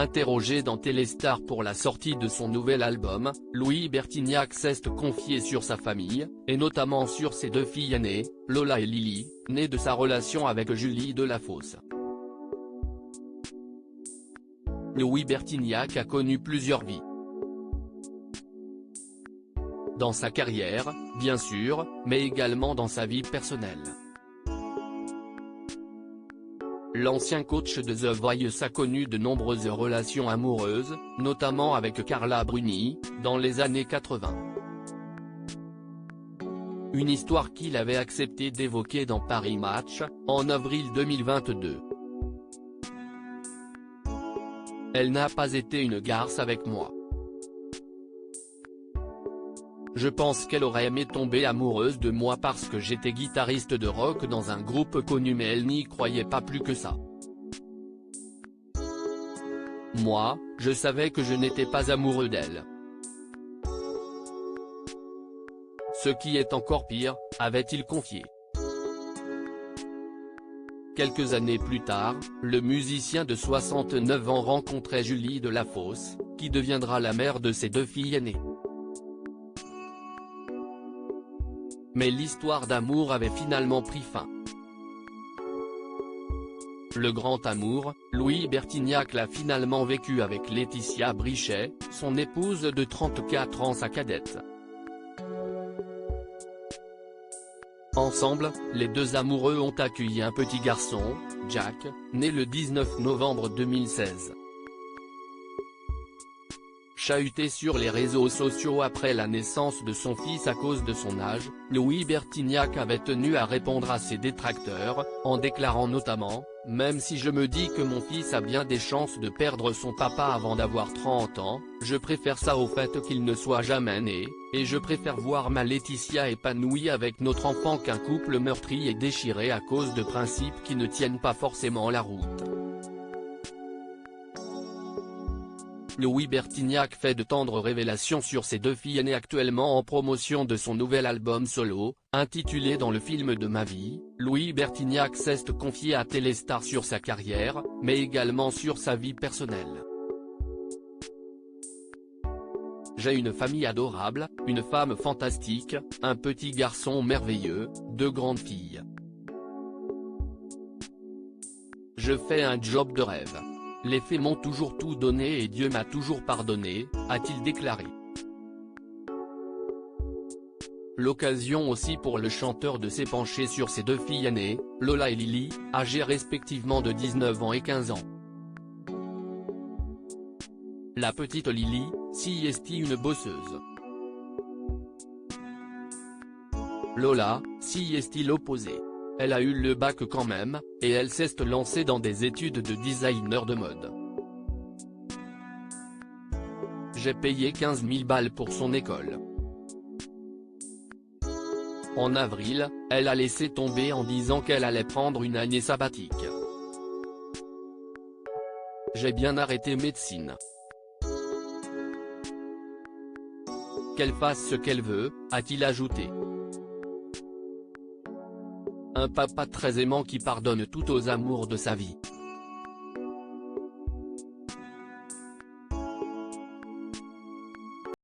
Interrogé dans Téléstar pour la sortie de son nouvel album, Louis Bertignac s'est confié sur sa famille, et notamment sur ses 2 filles aînées, Lola et Lily, nées de sa relation avec Julie Delafosse. Louis Bertignac a connu plusieurs vies. Dans sa carrière, bien sûr, mais également dans sa vie personnelle. L'ancien coach de The Voice a connu de nombreuses relations amoureuses, notamment avec Carla Bruni, dans les années 80. Une histoire qu'il avait accepté d'évoquer dans Paris Match, en avril 2022. Elle n'a pas été une garce avec moi. Je pense qu'elle aurait aimé tomber amoureuse de moi parce que j'étais guitariste de rock dans un groupe connu, mais elle n'y croyait pas plus que ça. Moi, je savais que je n'étais pas amoureux d'elle. Ce qui est encore pire, avait-il confié. Quelques années plus tard, le musicien de 69 ans rencontrait Julie Delafosse, qui deviendra la mère de ses 2 filles aînées. Mais l'histoire d'amour avait finalement pris fin. Le grand amour, Louis Bertignac l'a finalement vécu avec Laetitia Brichet, son épouse de 34 ans, sa cadette. Ensemble, les 2 amoureux ont accueilli un petit garçon, Jack, né le 19 novembre 2016. Chahuté sur les réseaux sociaux après la naissance de son fils à cause de son âge, Louis Bertignac avait tenu à répondre à ses détracteurs, en déclarant notamment « Même si je me dis que mon fils a bien des chances de perdre son papa avant d'avoir 30 ans, je préfère ça au fait qu'il ne soit jamais né, et je préfère voir ma Laetitia épanouie avec notre enfant qu'un couple meurtri et déchiré à cause de principes qui ne tiennent pas forcément la route ». Louis Bertignac fait de tendres révélations sur ses 2 filles aînées actuellement en promotion de son nouvel album solo, intitulé Dans le film de ma vie. Louis Bertignac s'est confié à Téléstar sur sa carrière, mais également sur sa vie personnelle. J'ai une famille adorable, une femme fantastique, un petit garçon merveilleux, 2 grandes filles. Je fais un job de rêve. Les faits m'ont toujours tout donné et Dieu m'a toujours pardonné, a-t-il déclaré. L'occasion aussi pour le chanteur de s'épancher sur ses 2 filles aînées, Lola et Lily, âgées respectivement de 19 ans et 15 ans. La petite Lily, si est une bosseuse. Lola, si est l'opposé. Elle a eu le bac quand même, et elle s'est lancée dans des études de designer de mode. J'ai payé 15 000 balles pour son école. En avril, elle a laissé tomber en disant qu'elle allait prendre une année sabbatique. J'ai bien arrêté médecine. Qu'elle fasse ce qu'elle veut, a-t-il ajouté. Un papa très aimant qui pardonne tout aux amours de sa vie.